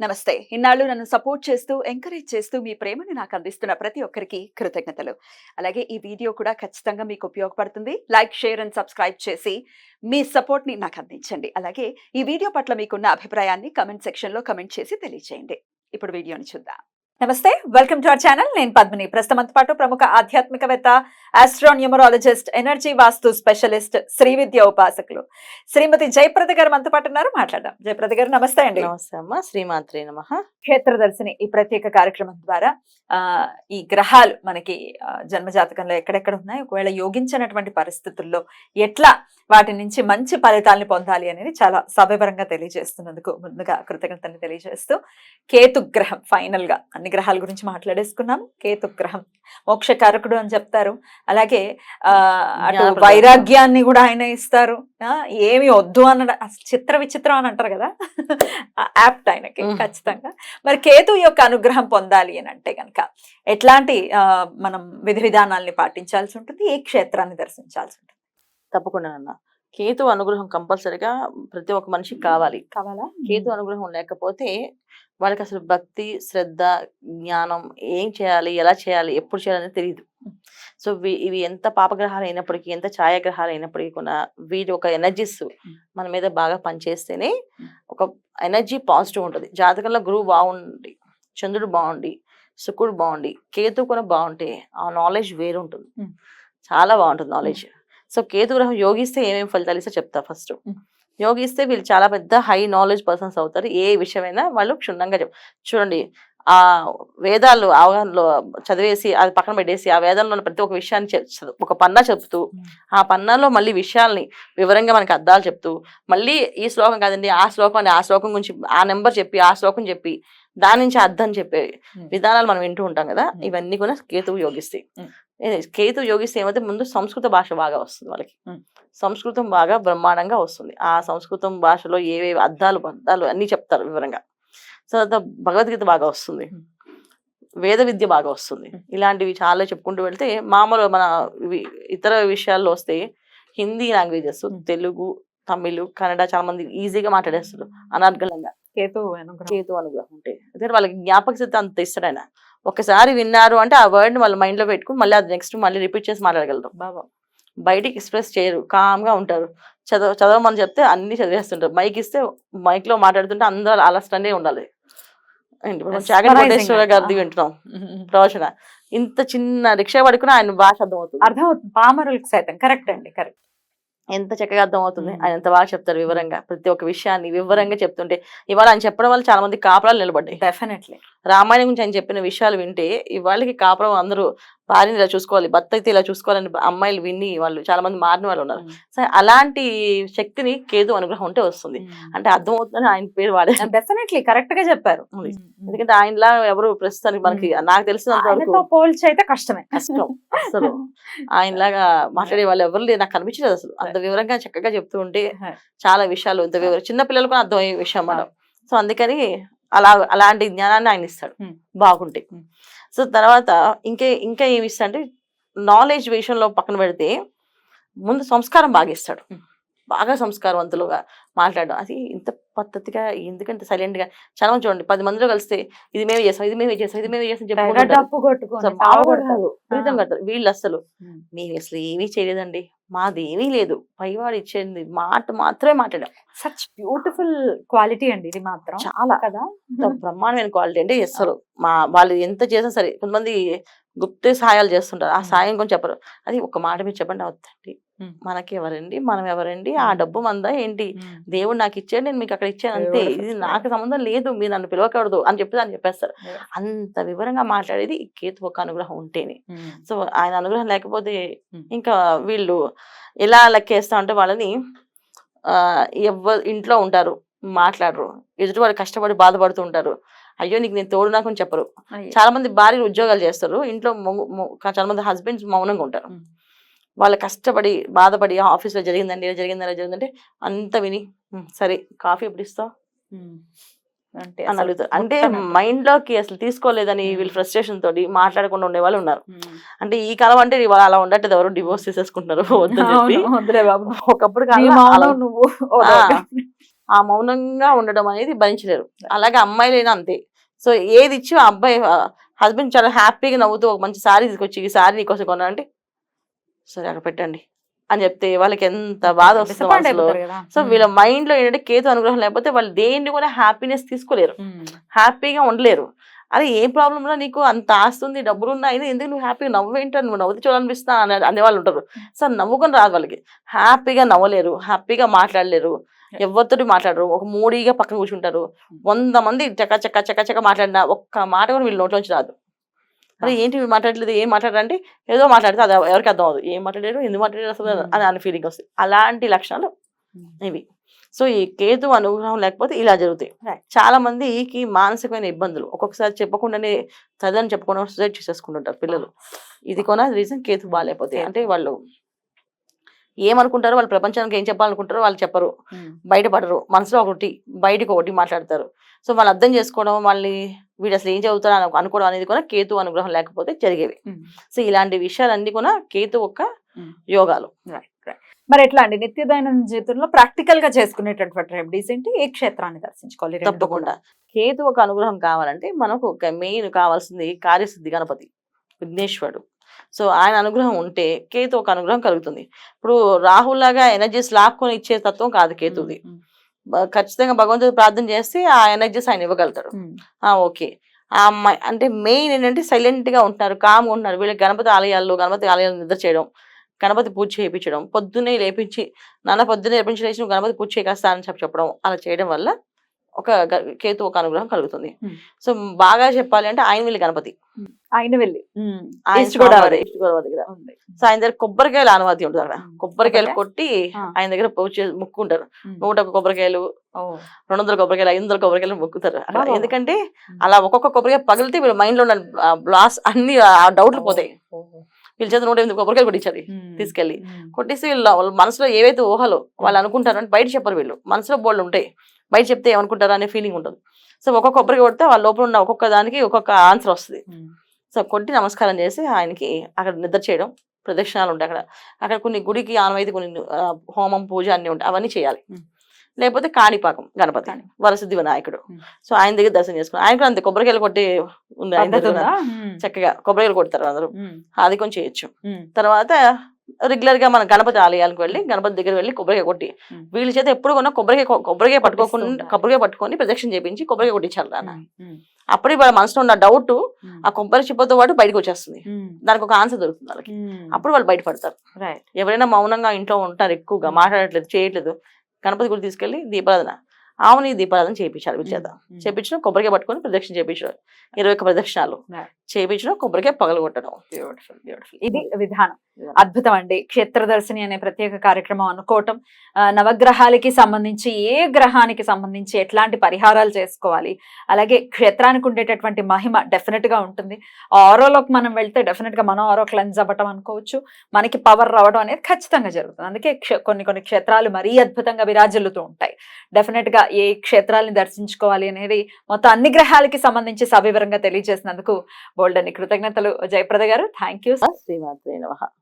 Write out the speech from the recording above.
నమస్తే. ఇన్నాళ్ళు నన్ను సపోర్ట్ చేస్తూ, ఎంకరేజ్ చేస్తూ మీ ప్రేమని నాకు అందిస్తున్న ప్రతి ఒక్కరికి కృతజ్ఞతలు. అలాగే ఈ వీడియో కూడా ఖచ్చితంగా మీకు ఉపయోగపడుతుంది. లైక్, షేర్ అండ్ సబ్స్క్రైబ్ చేసి మీ సపోర్ట్‌ని నాకు అందించండి. అలాగే ఈ వీడియో పట్ల మీకున్న అభిప్రాయాన్ని కామెంట్ సెక్షన్‌లో కామెంట్ చేసి తెలియజేయండి. ఇప్పుడు వీడియోని చూద్దాం. నమస్తే, వెల్కమ్ టు అవర్ ఛానల్. నేను పద్మిని. ప్రస్తుతం మనతో పాటు ప్రముఖ ఆధ్యాత్మికవేత్త, ఆస్ట్రోన్యూమరాలజిస్ట్, ఎనర్జీ వాస్తు స్పెషలిస్ట్, శ్రీ విద్య ఉపాసకులు శ్రీమతి జయప్రద గారు మనతో పాటు ఉన్నారు. మాట్లాడదాం. జయప్రద గారు నమస్తే అండి. నమస్తే అమ్మ. శ్రీమాత్రే నమః. క్షేత్రదర్శిని ఈ ప్రత్యేక కార్యక్రమం ద్వారా ఈ గ్రహాలు మనకి జన్మజాతకంలో ఎక్కడెక్కడ ఉన్నాయి, ఒకవేళ యోగించినటువంటి పరిస్థితుల్లో ఎట్లా వాటి నుంచి మంచి ఫలితాలను పొందాలి అనేది చాలా సవివరంగా తెలియజేస్తున్నందుకు ముందుగా కృతజ్ఞతని తెలియజేస్తూ, కేతు గ్రహం ఫైనల్ గా అన్ని గ్రహాల గురించి మాట్లాడేసుకున్నాము. కేతు గ్రహం మోక్షకారకుడు అని చెప్తారు. అలాగే అటు వైరాగ్యాన్ని కూడా ఆయన ఇస్తారు. ఏమి వద్దు అన్న చిత్ర విచిత్రం అని అంటారు కదా, యాప్ట్ ఆయనకి ఖచ్చితంగా. మరి కేతు యొక్క అనుగ్రహం పొందాలి అని అంటే గనక ఎట్లాంటి మనం విధి విధానాల్ని పాటించాల్సి ఉంటుంది, ఏ క్షేత్రాన్ని దర్శించాల్సి ఉంటుంది? తప్పకుండా అన్న. కేతు అనుగ్రహం కంపల్సరిగా ప్రతి ఒక్క మనిషికి కావాలా? కేతు అనుగ్రహం లేకపోతే వాళ్ళకి అసలు భక్తి, శ్రద్ధ, జ్ఞానం, ఏం చేయాలి, ఎలా చేయాలి, ఎప్పుడు చేయాలని తెలియదు. సో ఇవి ఎంత పాపగ్రహాలు అయినప్పటికీ, ఎంత ఛాయాగ్రహాలు అయినప్పటికీ కూడా వీటి ఒక ఎనర్జీస్ మన మీద బాగా పనిచేస్తేనే ఒక ఎనర్జీ పాజిటివ్ ఉంటుంది. జాతకంలో గురువు బాగుండి, చంద్రుడు బాగుండి, శుక్రుడు బాగుండి, కేతు కూడా బాగుంటే ఆ నాలెడ్జ్ వేరు ఉంటుంది. చాలా బాగుంటుంది నాలెడ్జ్. సో కేతు గ్రహం యోగిస్తే ఏమేమి ఫలితాలు ఇస్తే చెప్తా. ఫస్ట్ యోగిస్తే వీళ్ళు చాలా పెద్ద హై నాలెడ్జ్ పర్సన్స్ అవుతారు. ఏ విషయమైనా వాళ్ళు క్షుణ్ణంగా చూడండి. ఆ వేదాలు అవగాహనలో చదివేసి అది పక్కన పెట్టేసి ఆ వేదంలో ఉన్న ప్రతి ఒక్క విషయాన్ని ఒక పన్నా చెప్తూ, ఆ పన్నాలో మళ్ళీ విషయాల్ని వివరంగా మనకి అర్థాలు చెప్తూ, మళ్ళీ ఈ శ్లోకం కాదండి ఆ శ్లోకం అని, ఆ శ్లోకం గురించి ఆ నెంబర్ చెప్పి, ఆ శ్లోకం చెప్పి దాని నుంచి అర్థం చెప్పే విధానాలు మనం వింటూ ఉంటాం కదా. ఇవన్నీ కూడా కేతువు యోగిస్తాయి. కేతు యోగిస్తే ఏమైతే ముందు సంస్కృత భాష బాగా వస్తుంది వాళ్ళకి. సంస్కృతం బాగా బ్రహ్మాండంగా వస్తుంది. ఆ సంస్కృతం భాషలో ఏవేవి అర్థాలు అన్ని చెప్తారు వివరంగా. సో భగవద్గీత బాగా వస్తుంది, వేద విద్య బాగా వస్తుంది. ఇలాంటివి చాలా చెప్పుకుంటూ వెళ్తే మామూలు మన ఇతర విషయాల్లో వస్తే హిందీ లాంగ్వేజెస్, తెలుగు, తమిళ్, కన్నడ చాలా మంది ఈజీగా మాట్లాడేస్తారు అనర్గళంగా. కేతు అనుగ్రహం ఉంటే అదే వాళ్ళకి జ్ఞాపక శక్తి అంత ఇస్తాడు ఆయన. ఒకసారి విన్నారు అంటే ఆ వర్డ్ వాళ్ళ మైండ్ లో పెట్టుకుని మళ్ళీ అది నెక్స్ట్ మళ్ళీ రిపీట్ చేసి మాట్లాడగలరు. బాబా బయటికి ఎక్స్ప్రెస్ చేయరు, కామ్గా ఉంటారు. చదవమని చెప్తే అన్ని చదివేస్తుంటారు. మైక్ ఇస్తే మైక్ లో మాట్లాడుతుంటే అందరూ అలస్టనే ఉండాలి. చాగంటి కోటేశ్వర గారిది వింటున్నాం ప్రవచన. ఇంత చిన్న రిక్షా పడుకుని ఆయన భాష అర్థమవుతుంది పామరులకు సైతం. కరెక్ట్ అండి, కరెక్ట్. ఎంత చక్కగా అర్థమవుతుంది. ఆయన ఎంత బాగా చెప్తారు వివరంగా. ప్రతి ఒక్క విషయాన్ని వివరంగా చెప్తుంటే ఇవాళ ఆయన చెప్పడం వల్ల చాలా మంది కాపురాలు నిలబడ్డాయి. డెఫినెట్లీ రామాయణం గురించి ఆయన చెప్పిన విషయాలు వింటే ఇవాళకి కాపురం అందరూ భార్యని ఇలా చూసుకోవాలి, భర్త అయితే ఇలా చూసుకోవాలని అమ్మాయిలు విని వాళ్ళు చాలా మంది మారిన వాళ్ళు ఉన్నారు. సరే, అలాంటి శక్తిని కేతు అనుగ్రహం ఉంటే వస్తుంది. అంటే అర్థమవుతుందని ఆయన పేరు వాడారు. డెఫినెట్లీ కరెక్ట్ గా చెప్పారు. ఎందుకంటే ఆయనలా ఎవరు ప్రస్తుతానికి మనకి నాకు తెలిసినంత వరకు పోల్చి అయితే కష్టం అసలు ఆయనలాగా మాట్లాడే వాళ్ళు ఎవరు లేదు నాకు కనిపించలేదు అసలు. అంత వివరంగా చక్కగా చెప్తూ ఉంటే చాలా విషయాలు ఇంత చిన్న పిల్లలకు అర్థమయ్యే విషయం మనం. సో అందుకని అలాంటి జ్ఞానాన్ని ఆయన ఇస్తాడు బాగుంటే. సో తర్వాత ఇంకా ఏమి ఇస్తా అంటే నాలెడ్జ్ విషయంలో పక్కన పెడితే ముందు సంస్కారం బాగా ఇస్తాడు. బాగా సంస్కారవంతులుగా మాట్లాడడం, అది ఇంత పద్ధతిగా ఎందుకంటే సైలెంట్ గా. చాలా మంది చూడండి 10 మందిలో కలిస్తే ఇది మేమే చేస్తాం, ఇది మేమే చేస్తాం, ఇది మేమే చేస్తాం చెప్పుకుంటారు. వీళ్ళు అసలు మేము అసలు ఏమీ చేయలేదండి, మాది ఏమీ లేదు, పైవాడు ఇచ్చేది మాట మాత్రమే మాట్లాడాం. సచ్ బ్యూటిఫుల్ క్వాలిటీ అండి ఇది మాత్రం. చాలా కదా బ్రహ్మాండమైన క్వాలిటీ. అంటే అసలు వాళ్ళు ఎంత చేసినా సరే, కొంతమంది గుప్త సహాయాలు చేస్తుంటారు, ఆ సాయం కొంచెం చెప్పరు. అది ఒక మాట మీరు చెప్పండి, అవుతండి మనకి ఎవరండి, మనం ఎవరండి, ఆ డబ్బు మందా ఏంటి, దేవుడు నాకు ఇచ్చాడు, నేను మీకు అక్కడ ఇచ్చాను అంతే, ఇది నాకు సంబంధం లేదు, మీరు నన్ను పిలవకూడదు అని చెప్పి దాన్ని చెప్పేస్తారు. అంత వివరంగా మాట్లాడేది కేతు ఒక అనుగ్రహం ఉంటేనే. సో ఆయన అనుగ్రహం లేకపోతే ఇంకా వీళ్ళు ఎలా లెక్కేస్తా ఉంటే వాళ్ళని ఎవరు ఇంట్లో ఉంటారు, మాట్లాడరు, ఎదుటి వాళ్ళు కష్టపడి బాధపడుతూ ఉంటారు. అయ్యో నీకు నేను తోడు నాకు అని చెప్పరు. చాలా మంది భార్యలు ఉద్యోగాలు చేస్తారు, ఇంట్లో చాలా మంది హస్బెండ్స్ మౌనంగా ఉంటారు. వాళ్ళు కష్టపడి బాధపడి ఆఫీస్లో జరిగిందండి, జరిగిందంటే అంత విని సరే కాఫీ ఎప్పుడు ఇస్తావు అని అడుగుతారు. అంటే మైండ్ లోకి అసలు తీసుకోలేదని వీళ్ళు ఫ్రస్ట్రేషన్ తోటి మాట్లాడకుండా ఉండే వాళ్ళు ఉన్నారు. అంటే ఈ కాలం అంటే ఇవాళ అలా ఉండట్లేదు, ఎవరు డివోర్స్ చేసేసుకుంటున్నారు వద్దని చెప్పి. ఒకప్పుడు ఆ మౌనంగా ఉండడం అనేది భరించలేరు. అలాగే అమ్మాయిలైనా అంతే. సో ఏది ఇచ్చి ఆ అబ్బాయి హస్బెండ్ చాలా హ్యాపీగా నవ్వుతూ ఒక మంచి సారీ తీసుకొచ్చి ఈ సారీ నీకోసం కొన్నా అంటే సరే అక్కడ పెట్టండి అని చెప్తే వాళ్ళకి ఎంత బాధ వస్తుంది డిసప్పాయింట్ మనసులో. అయిపోతారు కదా. సో వీళ్ళ మైండ్ లో ఏంటంటే కేతు అనుగ్రహం లేకపోతే వాళ్ళు దేన్ని కూడా హ్యాపీనెస్ తీసుకోలేరు, హ్యాపీగా ఉండలేరు. అరే ఏం ప్రాబ్లం ఉన్నా నీకు అంత ఆస్తుంది డబ్బులు ఉన్నా అయినా ఎందుకు నువ్వు హ్యాపీగా నవ్వేంటో నువ్వు నవ్వుతూ చూడాలనిపిస్తా అనేవాళ్ళు ఉంటారు. సో నవ్వుకొని రాదు వాళ్ళకి, హ్యాపీగా నవ్వలేరు, హ్యాపీగా మాట్లాడలేరు, ఎవరితోటి మాట్లాడరు, ఒక మూడీగా పక్కన కూర్చుంటారు. 100 మంది చక్క చక్క చక్క చక్క మాట్లాడినా ఒక్క మాట కూడా వీళ్ళ నోట్లోంచి రాదు. అరే ఏంటి వీళ్ళు మాట్లాడలేదు, ఏం మాట్లాడారంటే ఏదో మాట్లాడితే అది ఎవరికి అర్థం అవ్వదు, ఏం మాట్లాడారు ఎందుకు మాట్లాడారు అసలు అని ఫీలింగ్ వస్తుంది. అలాంటి లక్షణాలు ఇవి. సో ఈ కేతు అనుగ్రహం లేకపోతే ఇలా జరుగుతాయి. చాలా మందికి మానసికమైన ఇబ్బందులు ఒక్కొక్కసారి చెప్పకుండానే చదువుని చెప్పకుండా సూసైడ్ చేసేసుకుంటుంటారు పిల్లలు. ఇది కూడా రీజన్ కేతు బాగాలేకపోతే. అంటే వాళ్ళు ఏమనుకుంటారో, వాళ్ళు ప్రపంచానికి ఏం చెప్పాలనుకుంటారో వాళ్ళు చెప్పరు, బయటపడరు, మనసులో ఒకటి బయటకు ఒకటి మాట్లాడతారు. సో వాళ్ళు అర్థం చేసుకోవడం, వాళ్ళని వీడు అసలు ఏం చదువుతారు అనుకోవడం అనేది కూడా కేతు అనుగ్రహం లేకపోతే జరిగేవి. సో ఇలాంటి విషయాలన్నీ కూడా కేతు యొక్క యోగాలు. మరి ఎట్లా అండి నిత్య దైనందిన జీవితంలో ప్రాక్టికల్ గా చేసుకునేటటువంటి రెమెడీస్ ఏంటి, ఏ క్షేత్రాన్ని దర్శించుకోవాలి? తప్పకుండా కేతు ఒక అనుగ్రహం కావాలంటే మనకు ఒక మెయిన్ కావాల్సింది కార్యసిద్ధి గణపతి విఘ్నేశ్వరుడు. సో ఆయన అనుగ్రహం ఉంటే కేతు ఒక అనుగ్రహం కలుగుతుంది. ఇప్పుడు రాహుల్ లాగా ఎనర్జీస్ లాక్కొని ఇచ్చే తత్వం కాదు కేతుది. ఖచ్చితంగా భగవంతుడు ప్రార్థన చేస్తే ఆ ఎనర్జీస్ ఆయన ఇవ్వగలుగుతాడు. ఓకే ఆ అమ్మాయి అంటే మెయిన్ ఏంటంటే సైలెంట్ గా ఉంటున్నారు, కామ్గా ఉంటున్నారు. వీళ్ళకి గణపతి ఆలయాలు నిద్ర చేయడం, గణపతి పూజ చేయించడం, పొద్దున్నే లేపించి నాన్న పొద్దున్నే లేపించి గణపతి పూజ చేయకాస్తా అని చెప్పడం, అలా చేయడం వల్ల ఒక కేతు ఒక అనుగ్రహం కలుగుతుంది. సో బాగా చెప్పాలి అంటే ఆయన వెళ్ళి గణపతి ఆయన వెళ్ళి ఈస్ట్ గోదావరి దగ్గర. సో ఆయన దగ్గర కొబ్బరికాయలు ఆనవాతి ఉంటుంది. అక్కడ కొబ్బరికాయలు కొట్టి ఆయన దగ్గర పూజ మొక్కుంటారు. 101 కొబ్బరికాయలు, 200 కొబ్బరికాయలు, 500 కొబ్బరికాయలు మొక్కుతారు. ఎందుకంటే అలా ఒక్కొక్క కొబ్బరికాయ పగిలితే వీళ్ళ మైండ్ లో ఉన్న బ్లాస్ అన్ని డౌట్లు పోతాయి. వీళ్ళ చేత 108 కొబ్బరికాయలు కొట్టించాలి తీసుకెళ్లి. కొట్టేసి వాళ్ళ మనసులో ఏవైతే ఊహలో వాళ్ళు అనుకుంటారు అంటే బయట చెప్పరు, వీళ్ళు మనసులో బోళ్ళు ఉంటాయి, బయట చెప్తే ఏమనుకుంటారు అనే ఫీలింగ్ ఉంటుంది. సో ఒక్కొక్క కొబ్బరికి కొడితే వాళ్ళ లోపల ఉన్న ఒక్కొక్క దానికి ఒక్కొక్క ఆన్సర్ వస్తుంది. సో కొట్టి నమస్కారం చేసి ఆయనకి అక్కడ నిద్ర చేయడం, ప్రదక్షిణాలు ఉంటాయి అక్కడ. అక్కడ కొన్ని గుడికి ఆనవాయితీ కొన్ని హోమం పూజ అన్ని ఉంటాయి, అవన్నీ చేయాలి. లేకపోతే కాణిపాకం గణపతి వరసిద్ధి వినాయకుడు. సో ఆయన దగ్గర దర్శనం చేసుకుని ఆయన కూడా అంతే కొబ్బరికాయలు కొట్టి ఉంది ఆయన దగ్గర. చక్కగా కొబ్బరికాయలు కొడతారు అందరూ, అది కొంచెం చేయొచ్చు. తర్వాత రెగ్యులర్ గా మన గణపతి ఆలయాలకు వెళ్ళి గణపతి దగ్గర వెళ్ళి కొబ్బరికాయ కొట్టి, వీళ్ళ చేత ఎప్పుడు కొన్నా కొబ్బరికాయ పట్టుకొని ప్రదక్షిణ చేయించి కొబ్బరికాయ కొట్టించాలి నాన్న. అప్పుడే వాళ్ళ మనసులో ఉన్న డౌట్ ఆ కొబ్బరి చిప్పతో పాటు బయటకు వచ్చేస్తుంది, దానికి ఒక ఆన్సర్ దొరుకుతుంది వాళ్ళకి. అప్పుడు వాళ్ళు బయటపడతారు. ఎవరైనా మౌనంగా ఇంట్లో ఉంటారు, ఎక్కువగా మాట్లాడట్లేదు, చేయట్లేదు, గణపతి గుడి తీసుకెళ్లి దీపారాధన, ఆవుని దీపారాధన చేయించాలి. వీళ్ళ చేత చేయించడం, కొబ్బరికాయ పట్టుకొని ప్రదక్షిణ చేయించడం, 21 ప్రదక్షిణాలు చేయించడం, కొబ్బరికాయ పగలగొట్టడం. ఇది విధానం. అద్భుతం అండి. క్షేత్రదర్శిని అనే ప్రత్యేక కార్యక్రమం అనుకోవటం, నవగ్రహాలకి సంబంధించి ఏ గ్రహానికి సంబంధించి ఎట్లాంటి పరిహారాలు చేసుకోవాలి, అలాగే క్షేత్రానికి ఉండేటటువంటి మహిమ డెఫినెట్ గా ఉంటుంది. ఆరోలోకి మనం వెళ్తే డెఫినెట్ గా మనం ఆరో క్లెన్స్ అవ్వటం అనుకోవచ్చు, మనకి పవర్ రావడం అనేది ఖచ్చితంగా జరుగుతుంది. అందుకే కొన్ని క్షేత్రాలు మరీ అద్భుతంగా విరాజిల్లుతూ ఉంటాయి. డెఫినెట్ గా ఏ క్షేత్రాలని దర్శించుకోవాలి అనేది మొత్తం అన్ని గ్రహాలకి సంబంధించి సవివరంగా తెలియజేసినందుకు బోల్డని కృతజ్ఞతలు జయప్రద గారు. Thank you. శ్రీమాత్రే నమః.